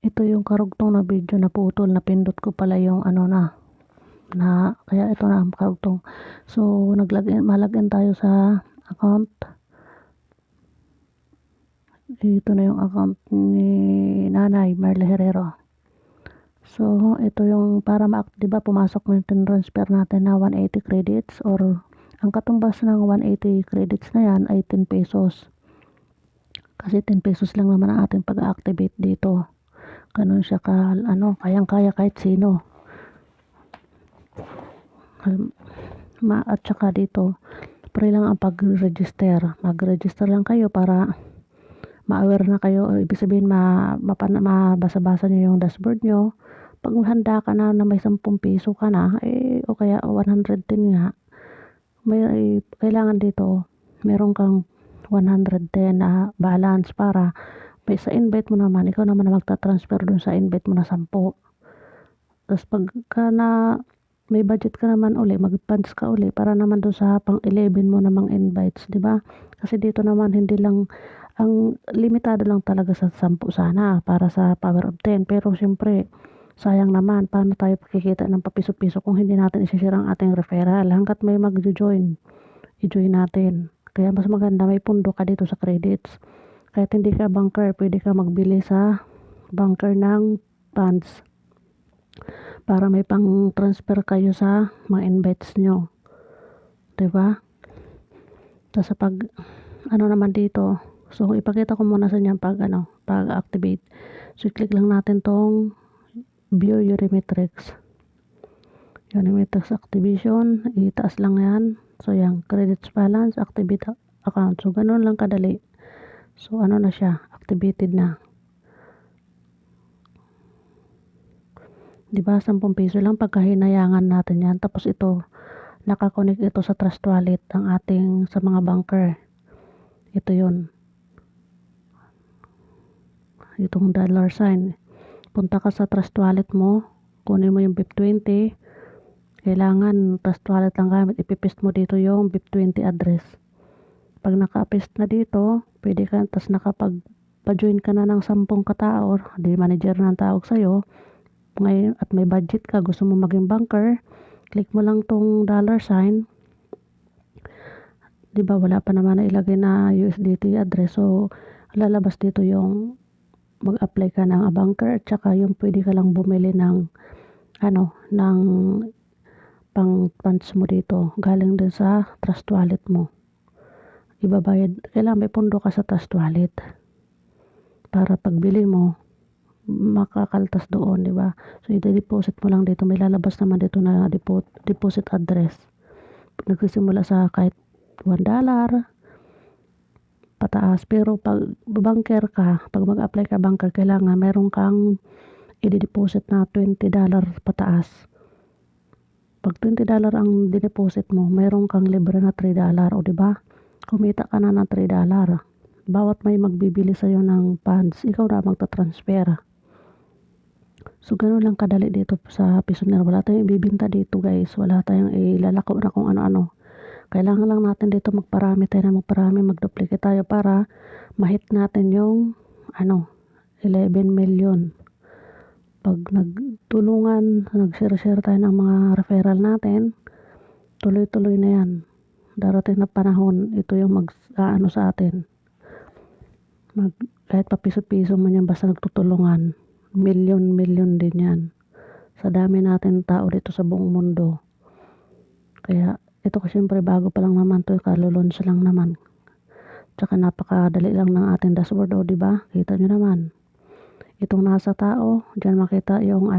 Ito yung karugtong na video na putol, napindot ko pala yung ano na kaya ito na ang karugtong. So malagin tayo sa account. Ito na yung account ni Nanay Marla Herrero. So ito yung para diba pumasok na yung transfer natin na 180 credits, or ang katumbas ng 180 credits na yan ay 10 pesos. Kasi 10 pesos lang naman ang ating pag-activate dito. Ganun siya kayang-kaya kahit sino. At saka dito, pre lang ang pag-register. Mag-register lang kayo para ma-aware na kayo. Ibig sabihin, mabasa-basa nyo yung dashboard nyo. Pag handa ka na may 10 piso ka na, o kaya 110 nga, kailangan dito, meron kang 110 na balance para sa invite mo naman, ikaw naman na magta-transfer dun sa invite mo na 10. Tapos pagka na may budget ka naman uli, mag-funds ka uli para naman dun sa pang 11 mo namang invites, di ba? Kasi dito naman hindi lang, ang limitado lang talaga sa 10 sana para sa power of 10. Pero siyempre, sayang naman, paano tayo pakikita ng papiso-piso kung hindi natin isishare ang ating referral? Hanggat may mag-join, i-join natin. Kaya mas maganda may pundo ka dito sa credits. Kahit hindi ka banker, pwede ka magbili sa banker ng funds para may pang transfer kayo sa mga invites nyo, diba? Tapos pag naman dito, so ipakita ko muna sa inyo pag activate. So click lang natin tong view Unimetrics activation, itaas lang yan. So yan, credits balance, activate account. So ganun lang kadali. So na siya, activated na. Diba, 10 piso lang pagka hinayangan natin yan. Tapos ito, nakakonect ito sa Trust Wallet ang ating sa mga banker. Ito yun. Itong $sign. Punta ka sa Trust Wallet mo, kunin mo yung BIP20. Kailangan Trust Wallet lang gamit. Ipipaste mo dito yung BIP20 address. Pag naka-paste na dito, pwede ka, tas nakapag-join ka na ng 10 katao, di manager na ang tawag sa'yo, ngayon, at may budget ka, gusto mo maging banker, click mo lang tong $sign. Diba, wala pa naman na ilagay na USDT address. So, lalabas dito yung mag-apply ka ng banker, at saka yung pwede ka lang bumili ng ng pang funds mo dito, galing din sa Trust Wallet mo. Ibabayad, kailangan may pundo ka sa Trust Wallet para pagbili mo makakaltas doon, di ba? So i-deposit mo lang dito, may lalabas naman dito na deposit address. Nagsisimula sa kahit $1 pataas, pero pag banker ka, pag mag-apply ka banker, kailangan meron kang i-deposit na $20 pataas. Pag $20 ang dineposit mo, meron kang libre na $3, o di ba? Kumita ka na ng $3. Bawat may magbibili sa'yo ng funds, ikaw na magta-transfer. So, gano'n lang kadali dito sa Pisonero. Wala tayong ibibinta dito, guys. Wala tayong ilalako na kung ano-ano. Kailangan lang natin dito magparami, mag-duplicate tayo para ma-hit natin yung 11 million. Pag nagtulungan, nag-share tayo ng mga referral natin, tuloy-tuloy na yan. Darating na panahon, ito yung sa atin. Kahit pa piso-piso man yan, basta nagtutulungan, million din yan. Sa dami natin tao dito sa buong mundo. Kaya, ito kasi siyempre bago pa lang naman to, kalulunch lang naman. Tsaka napakadali lang ng ating dashboard, diba? Kita nyo naman. Itong nasa tao, dyan makita yung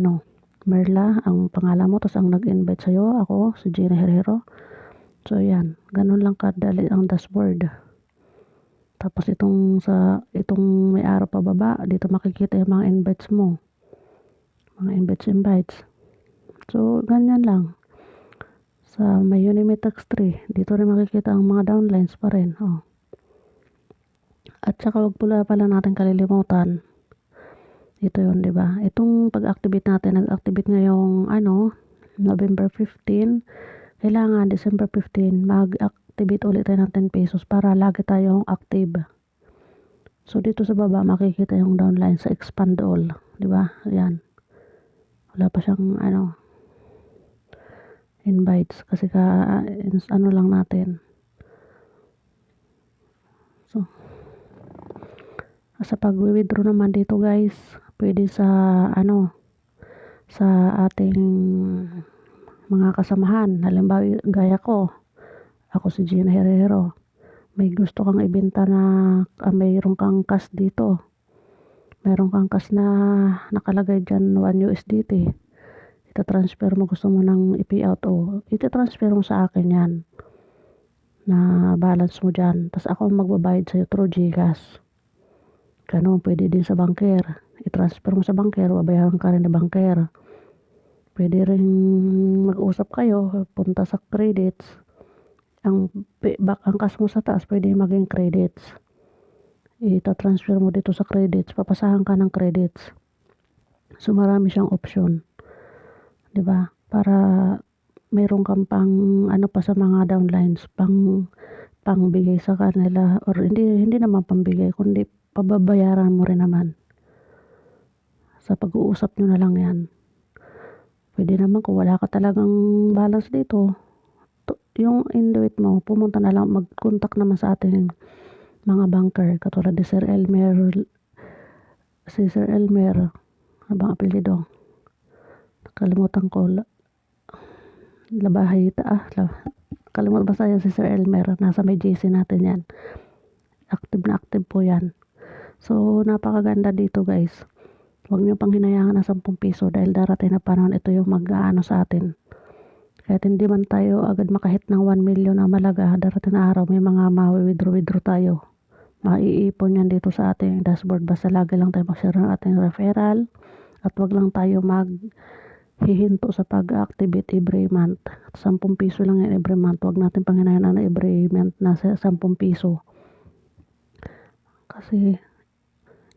Merla, ang pangalan mo, tapos ang nag-invite sa'yo, ako, si Gina Herrero. So yan, ganun lang kadali ang dashboard. Tapos itong may araw pa baba, dito makikita yung mga invites mo. Mga invites. So ganyan lang. Sa may Unimetrics 3, dito rin makikita ang mga downlines pa rin. At saka wag pala natin kalilimutan. Ito yun, di ba? Itong pag-activate natin, nag-activate ngayong November 15. Kailangan December 15 mag-activate ulit tayo ng 10 pesos para lagi tayong active. So dito sa baba makikita yung downline sa expand all. 'di ba? Ayan, wala pa siyang invites kasi ano lang natin. So, sa pagwi-withdraw naman dito guys, pwede sa sa ating mga kasamahan. Halimbawa, gaya ko, ako si Gina Herrero. May gusto kang ibenta na mayroon kang cash dito. Meron kang cash na nakalagay dyan 1 USDT. Ita-transfer mo, gusto mo nang i-payout o ita-transfer mo sa akin yan na balance mo dyan. Tapos ako magbabayad sa'yo through GCash. Ganun, pwede din sa banker. I-transfer mo sa banker, babayaran ka rin ng banker. Pwede rin mag-usap kayo, punta sa credits. Ang cash mo sa taas, pwede maging credits. Ita-transfer mo dito sa credits, papasahan ka ng credits. So marami siyang option. 'Di ba? Para meron kang pa sa mga downlines, pangbigay sa kanila, or hindi naman pambigay kundi pababayaran mo rin naman. Sa pag-uusap nyo na lang yan. Pwede naman kung wala ka talagang balance dito, yung induit mo, pumunta na lang, mag-contact naman sa ating mga banker, katulad ni Sir Elmer, ano bang apelyido? Kalimutan ko, kalimutan basta yan si Sir Elmer, nasa may GC natin yan. Active na active po yan. So, napakaganda dito guys. Huwag niyo pang hinayangan ng 10 piso dahil darating na panahon ito yung mag-aano sa atin. Kahit hindi man tayo agad makahit ng 1 million na malaga, darating na araw may mga ma-withdraw tayo. Maiipon yan dito sa ating dashboard. Basta lagi lang tayo mag-share ng ating referral at wag lang tayo hihinto sa pag-activate every month. 10 piso lang yan every month. Wag natin panghinayaan na every month na 10 piso. Kasi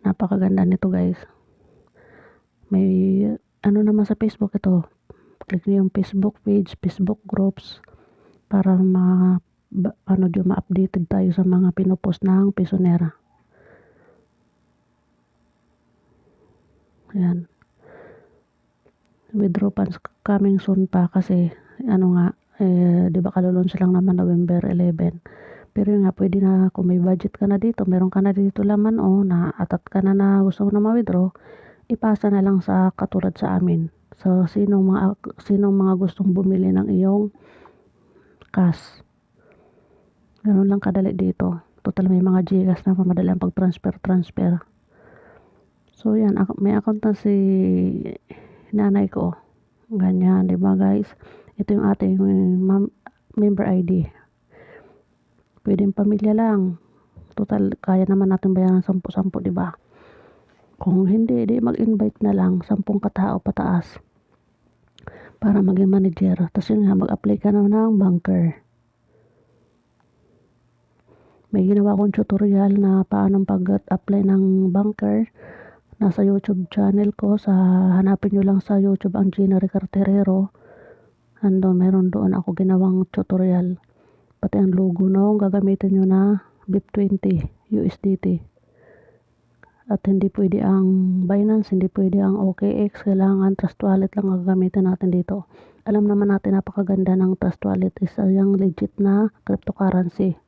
napakaganda nito guys. May naman sa Facebook ito. Click niyo yung Facebook page, Facebook groups para ma-updated tayo sa mga pinopost ng Pisonera. Ayan. Withdraw funds coming soon pa kasi di ba kalulunch lang naman November 11. Pero yun nga, pwede na kung may budget ka na dito, meron ka na dito laman na atat ka na gusto mo na ma-withdraw, ipasa na lang sa katulad sa amin. So, sinong mga gustong bumili ng iyong cash. Ganun lang kadali dito. Total may mga GCash na madali ang pag-transfer. So, yan. May account na si nanay ko. Ganyan, di ba guys? Ito yung ating member ID. Pwedeng pamilya lang. Total, kaya naman natin bayaran 10-10, di ba? Kung hindi, di mag-invite na lang 10 katao pataas para maging manager. Tapos yun nga, mag-apply ka na ng banker. May ginawa akong tutorial na paano pag-apply ng banker. Nasa YouTube channel ko, hanapin nyo lang sa YouTube ang Gina Herrero. Meron doon ako ginawang tutorial. Pati ang logo gagamitin nyo na BIP20 USDT. At hindi pwede ang Binance, hindi pwede ang OKX, kailangan Trust Wallet lang ang gagamitin natin dito. Alam naman natin napakaganda ng Trust Wallet, isa yung legit na cryptocurrency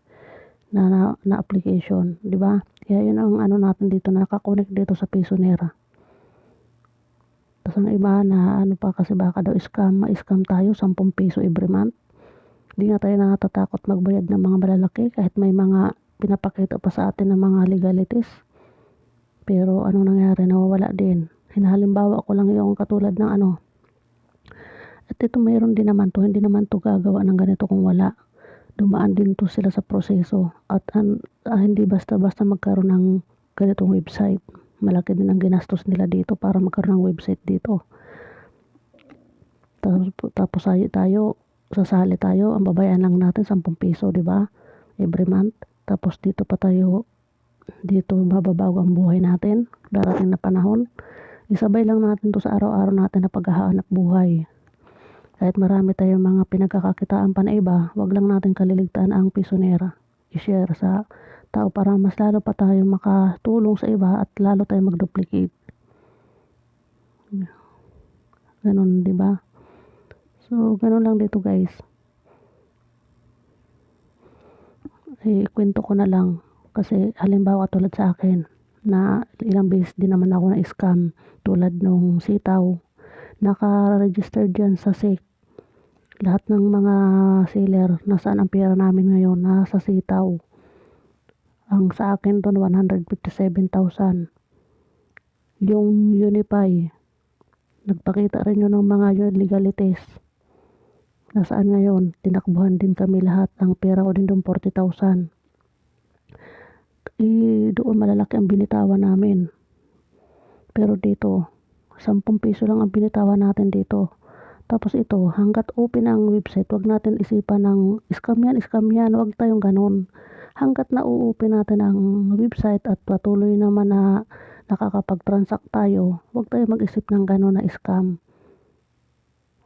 na application, di ba? Kaya yun ang natin dito, nakakonect dito sa Pisonera. Tapos ang iba na pa kasi baka daw ma-scam tayo 10 piso every month. Hindi nga tayo natatakot magbayad ng mga malalaki kahit may mga pinapakita pa sa atin ng mga legalities. Pero nangyari, nawawala din. Hinahalimbawa ko lang yung katulad ng At ito mayroon din naman to, hindi naman to gagawa ng ganito kung wala. Dumaan din to sila sa proseso at hindi basta-basta magkaroon ng ganitong website. Malaki din ang ginastos nila dito para magkaroon ng website dito. Tapos sasali tayo, ang babayaran lang natin 10 piso, di ba? Every month. Tapos dito mababago ang buhay natin. Darating na panahon, isabay lang natin to sa araw-araw natin na paghahanap buhay. Kahit marami tayong mga pinagkakakitaan pa na iba, wag lang natin kaliligtaan ang Pisonera. I-share sa tao para mas lalo pa tayo makatulong sa iba at lalo tayong mag-duplicate. Ganun, 'di ba? So, ganun lang dito guys. Kwento ko na lang. Kasi halimbawa tulad sa akin, na ilang beses din naman ako na-scam tulad nung sitaw. Naka-register diyan sa SEC. Lahat ng mga seller, nasaan ang pera namin ngayon? Nasa sitaw. Ang sa akin doon 157,000. Yung Unify, nagpakita rin yun ng mga legalities. Nasaan ngayon? Tinakbuhan din kami lahat. Ang pera ko din doon 40,000. Doon malalaki ang binitawan namin. Pero dito, 10 piso lang ang binitawan natin dito. Tapos ito, hanggat open ang website, wag natin isipan ng scam yan, wag tayong ganun. Hanggat na-open natin ang website at patuloy naman na nakakapag-transact tayo, wag tayo mag-isip ng ganun na scam.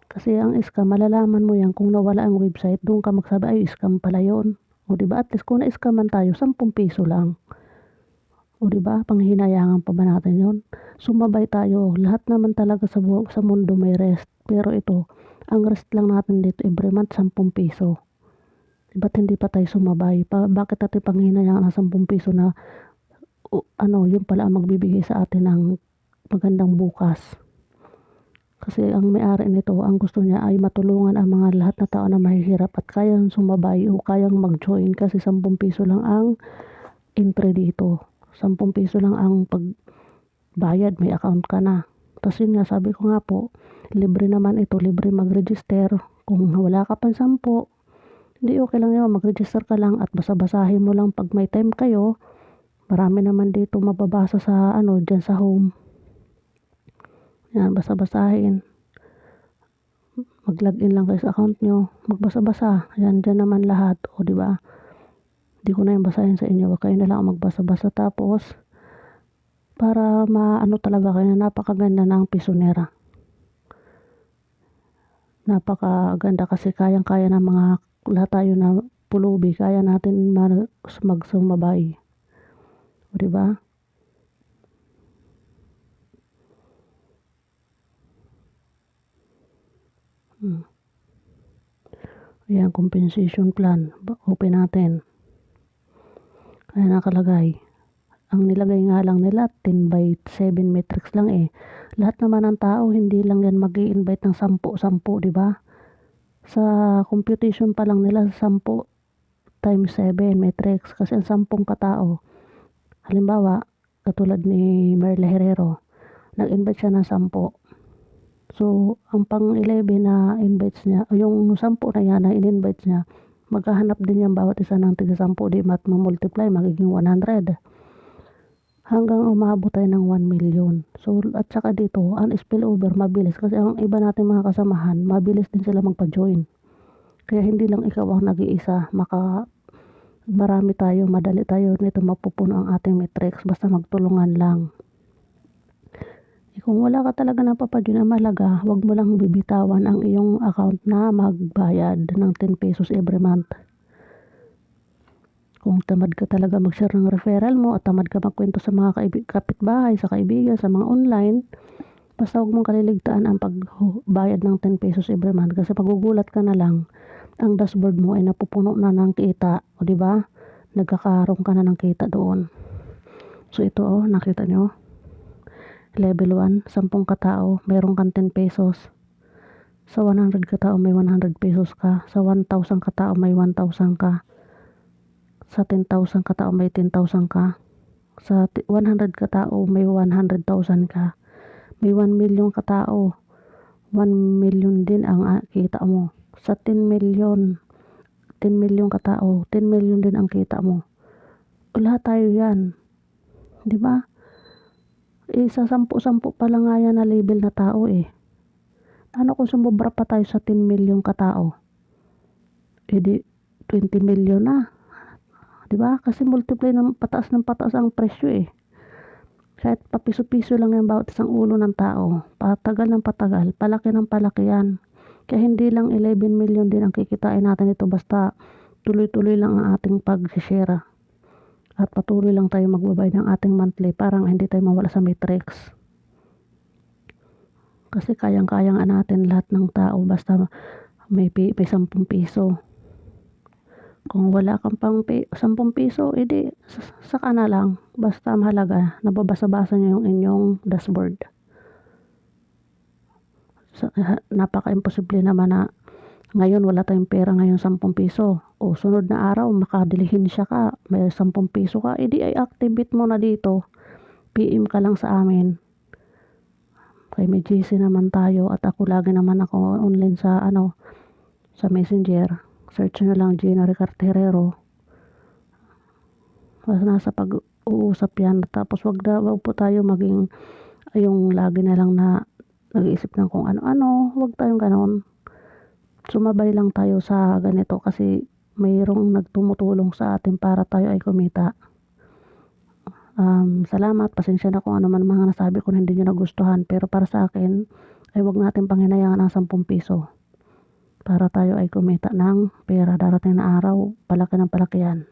Kasi ang scam, malalaman mo yan kung nawala ang website, doon ka magsabi, ay scam pala yun. O diba, at least kung na-scaman tayo, 10 piso lang. O diba, panghinayangan pa ba natin yun? Sumabay tayo, lahat naman talaga sa mundo may rest. Pero ito, ang rest lang natin dito every month 10 piso. Ba't hindi pa tayo sumabay? Bakit natin panghinayangan ng 10 piso na yun pala ang magbibigay sa atin ng magandang bukas? Kasi ang may-ari nito, ang gusto niya ay matulungan ang mga lahat na tao na mahihirap at kayang sumabay o kayang mag-join kasi 10 piso lang ang entry dito. 10 piso lang ang pagbayad, may account ka na. Tapos yun nga, sabi ko nga po, libre naman ito, libre mag-register. Kung wala ka pang 10, hindi okay lang yun, mag-register ka lang at basa-basahin mo lang pag may time kayo. Marami naman dito mababasa sa dyan sa home. Yan, basa-basahin. Mag-login lang kayo sa account nyo, magbasa-basa. Yan, dyan naman lahat. O diba? Hindi ko na yung basahin sa inyo, kayo na lang magbasa-basa. Tapos para talaga kayo na napakaganda ng Pisonera. Napakaganda kasi kayang-kaya ng mga lahat tayo na pulubi, kaya natin magsumabay. O diba? Ayan, compensation plan. Open natin. Ayan nakalagay. Ang nilagay nga lang nila 10/7 matrix lang Lahat naman ng tao, hindi lang yan mag-i-invite ng 10, diba? Sa computation pa lang nila 10 times 7 matrix kasi ang 10 katao. Halimbawa, katulad ni Merle Herrero, nag-invite siya ng 10. So, ang pang-11 na invites niya, yung 10 na yan na in-invite niya, maghahanap din yung bawat isa ng tiga-10, di mat-multiply, magiging 100. Hanggang umabot tayo ng 1 million. So, at saka dito, ang spillover, mabilis. Kasi ang iba natin mga kasamahan, mabilis din sila magpa-join. Kaya hindi lang ikaw ang nag-iisa, marami tayo, madali tayo nito mapupuno ang ating matrix, basta magtulungan lang. Kung wala ka talaga napapadyo na malaga, wag mo lang bibitawan ang iyong account na magbayad ng 10 pesos every month. Kung tamad ka talaga mag-share ng referral mo at tamad ka magkwento sa mga kapitbahay, sa kaibigan, sa mga online, basta wag mong kaliligtaan ang pagbayad ng 10 pesos every month kasi magugulat ka na lang, ang dashboard mo ay napupuno na ng kita, o di ba? Nagkakaroon ka na ng kita doon. So ito nakita nyo? Level 1, 10 katao, mayroon kang 10 pesos. Sa 100 katao may 100 pesos ka. Sa 1,000 katao may 1,000 ka. Sa 10,000 katao may 10,000 ka. Sa 100 katao may 100,000 ka. May 1 million katao, 1 million din ang kita mo. Sa 10 million katao, 10 million din ang kita mo. Lahat tayo yan. Di ba? Sa 10 pa lang nga yan na label na tao Ano kung sumobra pa tayo sa 10 million katao? Di 20 million na. Diba? Kasi multiply ng pataas ang presyo Kahit papiso-piso lang yung bawat isang ulo ng tao. Patagal ng patagal, palaki ng palaki yan. Kaya hindi lang 11 million din ang kikitain natin ito basta tuloy-tuloy lang ang ating pag-share. At patuloy lang tayo magbabayad ng ating monthly parang hindi tayo mawala sa matrix. Kasi kayang-kaya nga natin lahat ng tao basta may 10 piso. Kung wala kang pang 10 piso, edi saka na lang. Basta mahalaga nababasa-basa niyo yung inyong dashboard. Napaka-imposible naman na ngayon wala tayong pera ngayon 10 piso. O sunod na araw makadilihensya ka, may 10 piso ka, edi i-activate mo na dito. PM ka lang sa amin. Kay may GC naman tayo at ako lagi naman ako online sa sa Messenger. Search nyo lang Gina Ricarterero. Nasa pag-uusap yan. Tapos wag po tayo maging yung lagi na lang na nag-iisip ng kung ano-ano. Wag tayong ganon. Sumabay lang tayo sa ganito kasi mayroong nagtumutulong sa atin para tayo ay kumita. Salamat, pasensya na kung ano man mga nasabi ko na hindi nyo nagustuhan, pero para sa akin ay wag natin panghinayangan ang 10 piso para tayo ay kumita ng pera darating na araw, palaki ng palaki yan.